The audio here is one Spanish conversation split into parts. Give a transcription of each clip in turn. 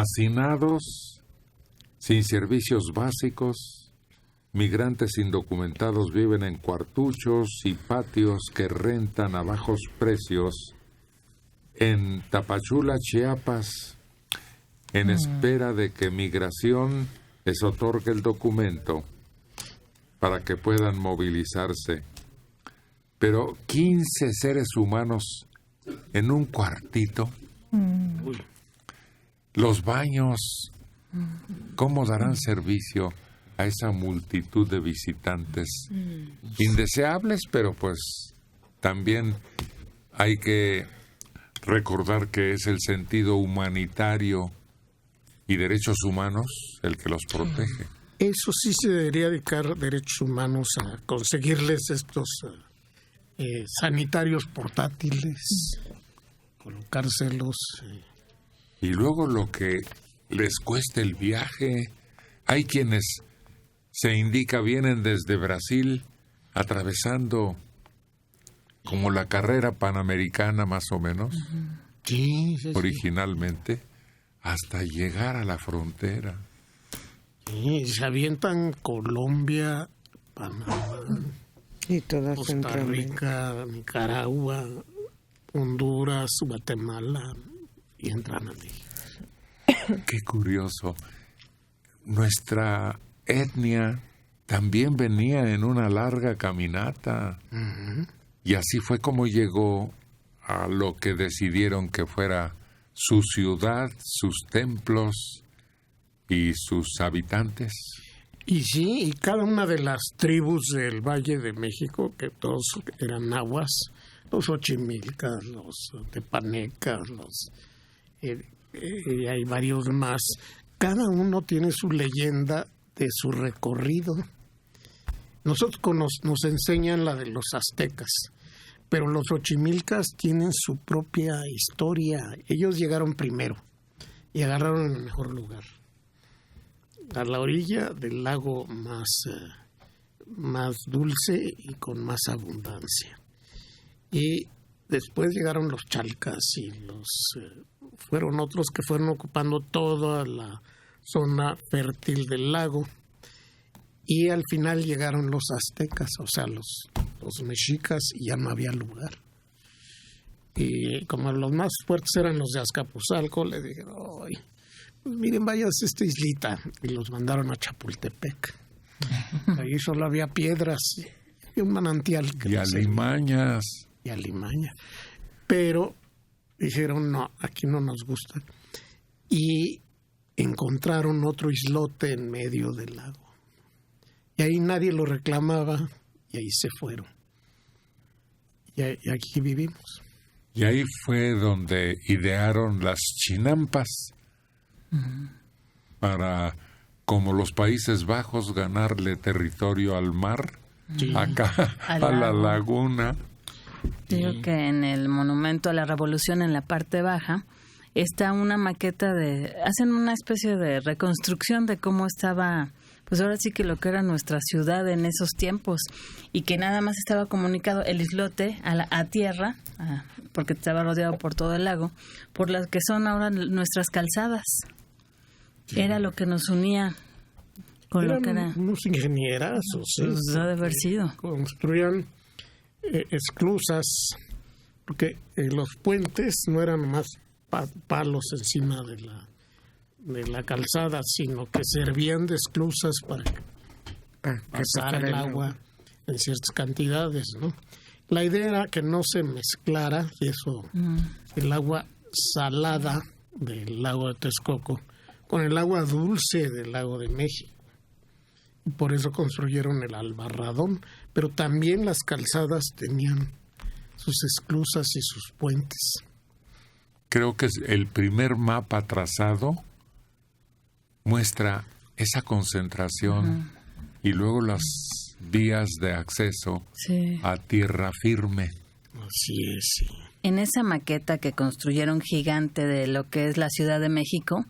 hacinados, sin servicios básicos, migrantes indocumentados viven en cuartuchos y patios que rentan a bajos precios en Tapachula, Chiapas, en espera de que Migración les otorgue el documento para que puedan movilizarse. Pero 15 seres humanos en un cuartito. Los baños, ¿cómo darán servicio a esa multitud de visitantes indeseables? Pero pues también hay que recordar que es el sentido humanitario y derechos humanos el que los protege. Eso sí se debería dedicar derechos humanos a conseguirles estos sanitarios portátiles, colocárselos. Y luego lo que les cuesta el viaje. Hay quienes, se indica, vienen desde Brasil atravesando como la carrera panamericana más o menos, Sí. originalmente, hasta llegar a la frontera. Sí, se avientan Colombia, Panamá, Y toda Costa Centroamérica. Rica, Nicaragua, Honduras, Guatemala y entran a México. Qué curioso. Nuestra etnia también venía en una larga caminata. Y así fue como llegó a lo que decidieron que fuera su ciudad, sus templos y sus habitantes. Y sí, y cada una de las tribus del Valle de México, que todos eran nahuas, los ochimilcas, los tepanecas, y hay varios más, cada uno tiene su leyenda de su recorrido. Nosotros nos enseñan la de los aztecas, pero los ochimilcas tienen su propia historia. Ellos llegaron primero y agarraron el mejor lugar, a la orilla del lago más dulce y con más abundancia. Y después llegaron los chalcas y fueron otros que fueron ocupando toda la zona fértil del lago. Y al final llegaron los aztecas, o sea, los mexicas, y ya no había lugar. Y como los más fuertes eran los de Azcapotzalco, le dijeron, pues miren, váyanse a esta islita. Y los mandaron a Chapultepec. Ahí solo había piedras y un manantial. Y alimañas. Y alimaña. Pero dijeron, no, aquí no nos gusta. Y encontraron otro islote en medio del lago. Y ahí nadie lo reclamaba y ahí se fueron. Y aquí vivimos. Y ahí fue donde idearon las chinampas para, como los Países Bajos, ganarle territorio al mar, acá a la laguna. Digo que en el Monumento a la Revolución, en la parte baja, está una maqueta hacen una especie de reconstrucción de cómo estaba, pues ahora sí que lo que era nuestra ciudad en esos tiempos, y que nada más estaba comunicado el islote a tierra, porque estaba rodeado por todo el lago, por las que son ahora nuestras calzadas. Sí. Era lo que nos unía con eran lo que era. Unos ingenierazos. Pues ha de haber sido. Construían esclusas, porque los puentes no eran más palos encima de la calzada, sino que servían de esclusas para pasar el agua en ciertas cantidades, ¿no? La idea era que no se mezclara, y eso, el agua salada del lago de Texcoco con el agua dulce del lago de México. Y por eso construyeron el Albarradón, pero también las calzadas tenían sus esclusas y sus puentes. Creo que el primer mapa trazado muestra esa concentración y luego las vías de acceso a tierra firme. Así es, sí. En esa maqueta que construyeron gigante de lo que es la Ciudad de México,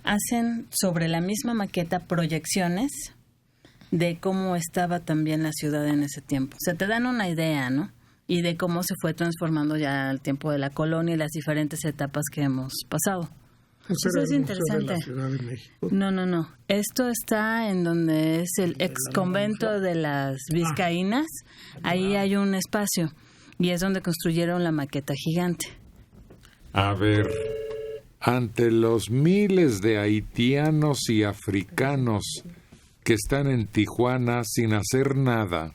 hacen sobre la misma maqueta proyecciones de cómo estaba también la ciudad en ese tiempo. O sea, te dan una idea, ¿no? Y de cómo se fue transformando ya al tiempo de la colonia y las diferentes etapas que hemos pasado. Ese Eso era es el Museo de la interesante. Ciudad de México. No. Esto está en donde es el ex convento de las Vizcaínas. Ahí hay un espacio y es donde construyeron la maqueta gigante. A ver, ante los miles de haitianos y africanos que están en Tijuana sin hacer nada,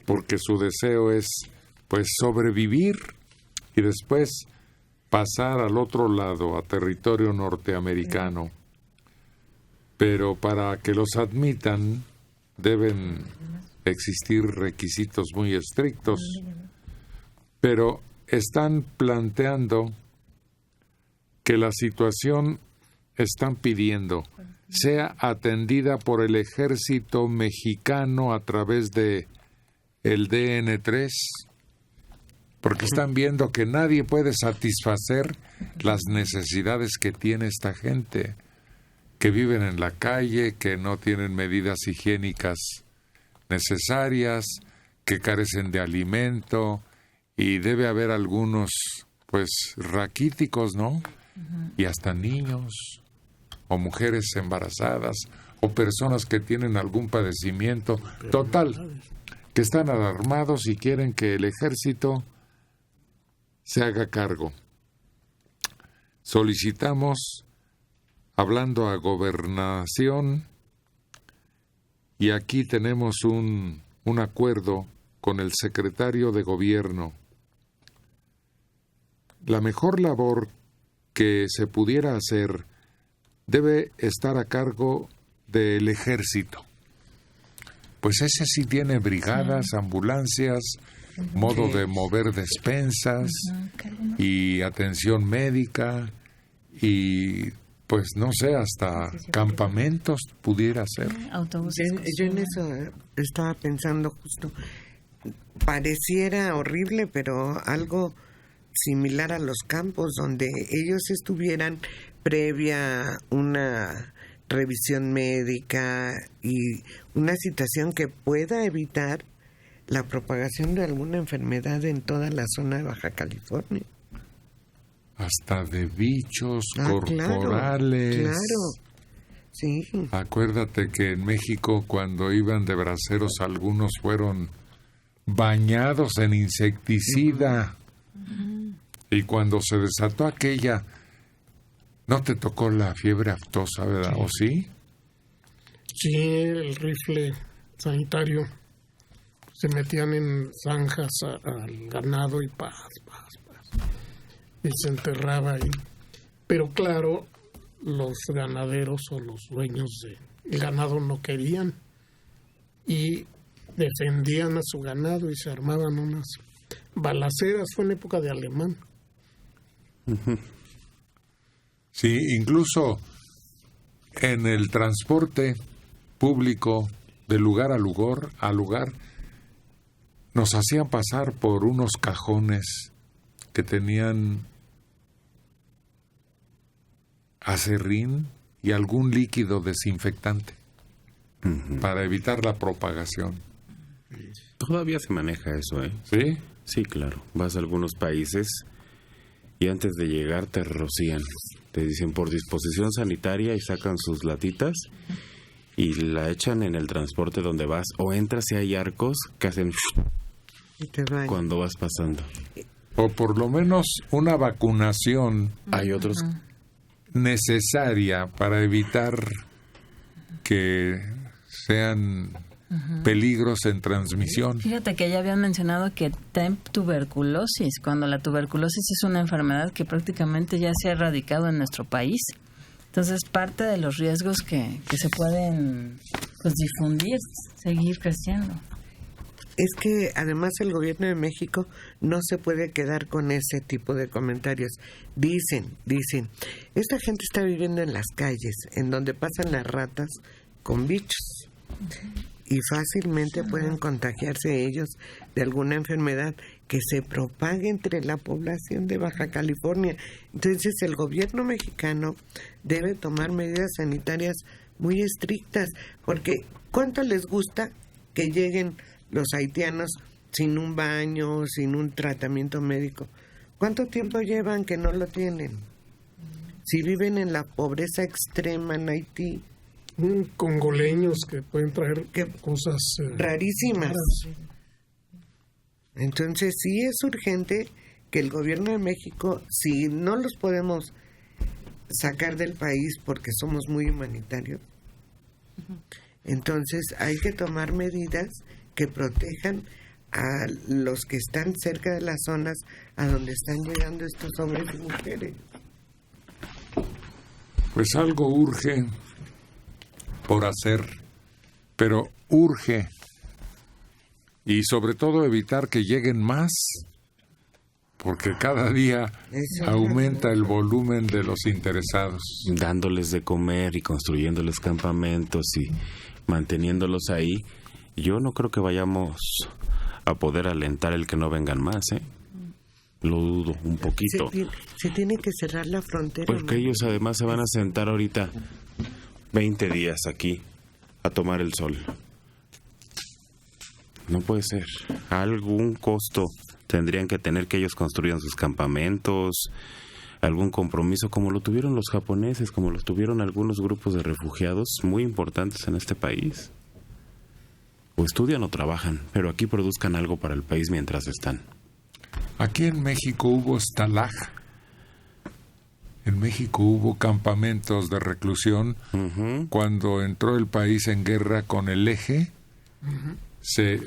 porque su deseo es, pues, sobrevivir y después pasar al otro lado, a territorio norteamericano. Pero para que los admitan deben existir requisitos muy estrictos. Pero están planteando que la situación, están pidiendo, sea atendida por el ejército mexicano a través de el DN3, porque están viendo que nadie puede satisfacer las necesidades que tiene esta gente, que viven en la calle, que no tienen medidas higiénicas necesarias, que carecen de alimento, y debe haber algunos, pues, raquíticos, ¿no? Y hasta niños, o mujeres embarazadas, o personas que tienen algún padecimiento, total, que están alarmados y quieren que el ejército se haga cargo. Solicitamos, hablando a Gobernación, y aquí tenemos un acuerdo con el secretario de Gobierno. La mejor labor que se pudiera hacer debe estar a cargo del ejército. Pues ese sí tiene brigadas, ambulancias, modo de mover despensas y atención médica y, pues no sé, hasta campamentos pudiera ser. Autobuses. Yo en eso estaba pensando justo. Pareciera horrible, pero algo similar a los campos donde ellos estuvieran previa una revisión médica y una situación que pueda evitar la propagación de alguna enfermedad en toda la zona de Baja California. Hasta de bichos corporales. Claro. Sí. Acuérdate que en México, cuando iban de braceros, algunos fueron bañados en insecticida. Y cuando se desató aquella, ¿no te tocó la fiebre aftosa, verdad? ¿O sí? Sí, el rifle sanitario. Se metían en zanjas al ganado y paz. Y se enterraba ahí. Pero claro, los ganaderos o los dueños del ganado no querían. Y defendían a su ganado y se armaban unas balaceras. Fue en época de Alemán. Sí, incluso en el transporte público de lugar a lugar, nos hacían pasar por unos cajones que tenían acerrín y algún líquido desinfectante para evitar la propagación. Todavía se maneja eso, ¿eh? ¿Sí? Sí, claro. Vas a algunos países y antes de llegar te rocían. Te dicen por disposición sanitaria y sacan sus latitas y la echan en el transporte donde vas. O entras y hay arcos que hacen Y te bañan. cuando vas pasando. O por lo menos una vacunación Hay otros... necesaria para evitar que sean peligros en transmisión. Fíjate que ya habían mencionado que TEMP tuberculosis, cuando la tuberculosis es una enfermedad que prácticamente ya se ha erradicado en nuestro país. Entonces, parte de los riesgos que se pueden pues difundir, seguir creciendo. Es que además el gobierno de México no se puede quedar con ese tipo de comentarios. Dicen, esta gente está viviendo en las calles, en donde pasan las ratas con bichos. Y fácilmente pueden contagiarse ellos de alguna enfermedad que se propague entre la población de Baja California. Entonces el gobierno mexicano debe tomar medidas sanitarias muy estrictas, porque ¿cuánto les gusta que lleguen los haitianos sin un baño, sin un tratamiento médico? ¿Cuánto tiempo llevan que no lo tienen? si viven en la pobreza extrema en Haití, congoleños que pueden traer cosas rarísimas. raras. Entonces sí es urgente que el gobierno de México, si no los podemos sacar del país porque somos muy humanitarios, entonces hay que tomar medidas que protejan a los que están cerca de las zonas a donde están llegando estos hombres y mujeres. Pues algo urge por hacer, pero urge, y sobre todo evitar que lleguen más, porque cada día aumenta el volumen de los interesados. Dándoles de comer y construyéndoles campamentos y manteniéndolos ahí, yo no creo que vayamos a poder alentar el que no vengan más, ¿eh? Lo dudo un poquito. Se tiene que cerrar la frontera. Porque ellos además se van a sentar ahorita 20 días aquí a tomar el sol. No puede ser. Algún costo tendrían que tener que ellos construyan sus campamentos, algún compromiso como lo tuvieron los japoneses, como lo tuvieron algunos grupos de refugiados muy importantes en este país. O estudian o trabajan, pero aquí produzcan algo para el país mientras están. Aquí en México hubo Stalag. En México hubo campamentos de reclusión. Cuando entró el país en guerra con el Eje, se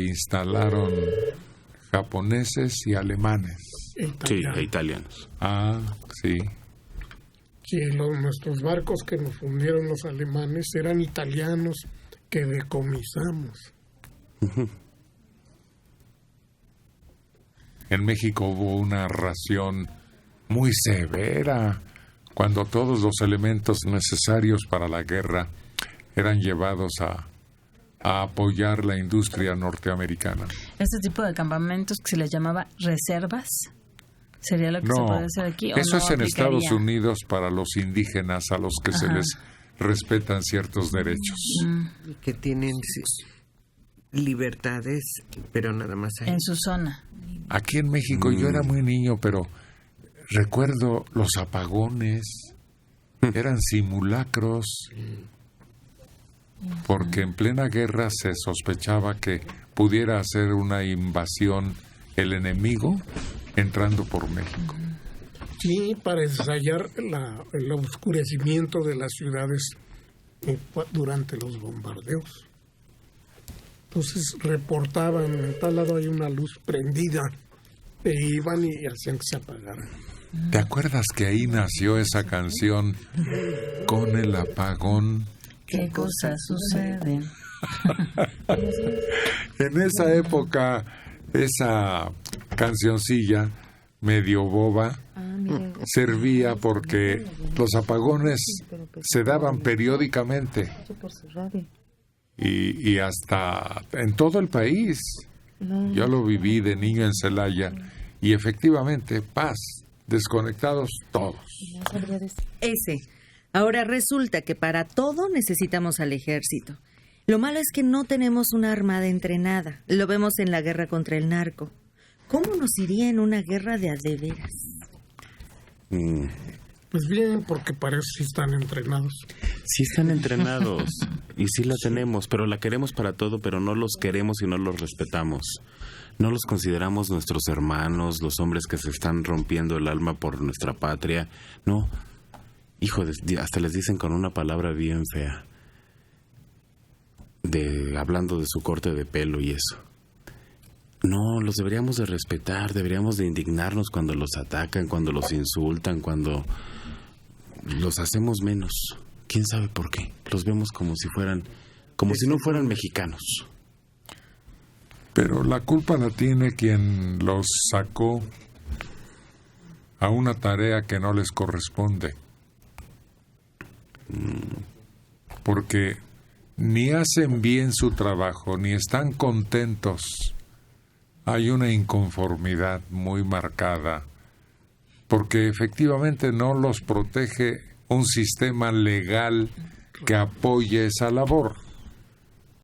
instalaron japoneses y alemanes. Sí, e italianos. Ah, sí. Que nuestros barcos que nos fundieron los alemanes eran italianos que decomisamos. En México hubo una ración muy severa cuando todos los elementos necesarios para la guerra eran llevados a apoyar la industria norteamericana. Este tipo de campamentos que se les llamaba reservas, ¿sería lo que se puede hacer aquí? ¿O eso no es en aplicaría? Estados Unidos para los indígenas a los que se les respetan ciertos derechos. Y que tienen libertades, pero nada más ahí. En su zona. Aquí en México yo era muy niño, pero recuerdo los apagones, eran simulacros, porque en plena guerra se sospechaba que pudiera hacer una invasión el enemigo entrando por México. Sí, para ensayar el oscurecimiento de las ciudades durante los bombardeos. Entonces reportaban, en tal lado hay una luz prendida, e iban y hacían que se apagara. ¿Te acuerdas que ahí nació esa canción, Con el apagón? ¿Qué cosas suceden? En esa época, esa cancioncilla medio boba servía porque los apagones se daban periódicamente y hasta en todo el país. Yo lo viví de niño en Celaya y efectivamente, paz, desconectados todos. Ahora resulta que para todo necesitamos al ejército. Lo malo es que no tenemos una armada entrenada. Lo vemos en la guerra contra el narco. ¿Cómo nos iría en una guerra de a de veras? Pues bien, porque para eso sí están entrenados. Sí están entrenados y sí la tenemos, pero la queremos para todo, pero no los queremos y no los respetamos. No los consideramos nuestros hermanos, los hombres que se están rompiendo el alma por nuestra patria. No, hijo, hasta les dicen con una palabra bien fea, hablando de su corte de pelo y eso. No, los deberíamos de respetar, deberíamos de indignarnos cuando los atacan, cuando los insultan, cuando los hacemos menos. ¿Quién sabe por qué? Los vemos como si no fueran mexicanos. Pero la culpa la tiene quien los sacó a una tarea que no les corresponde. Porque ni hacen bien su trabajo, ni están contentos. Hay una inconformidad muy marcada, porque efectivamente no los protege un sistema legal que apoye esa labor.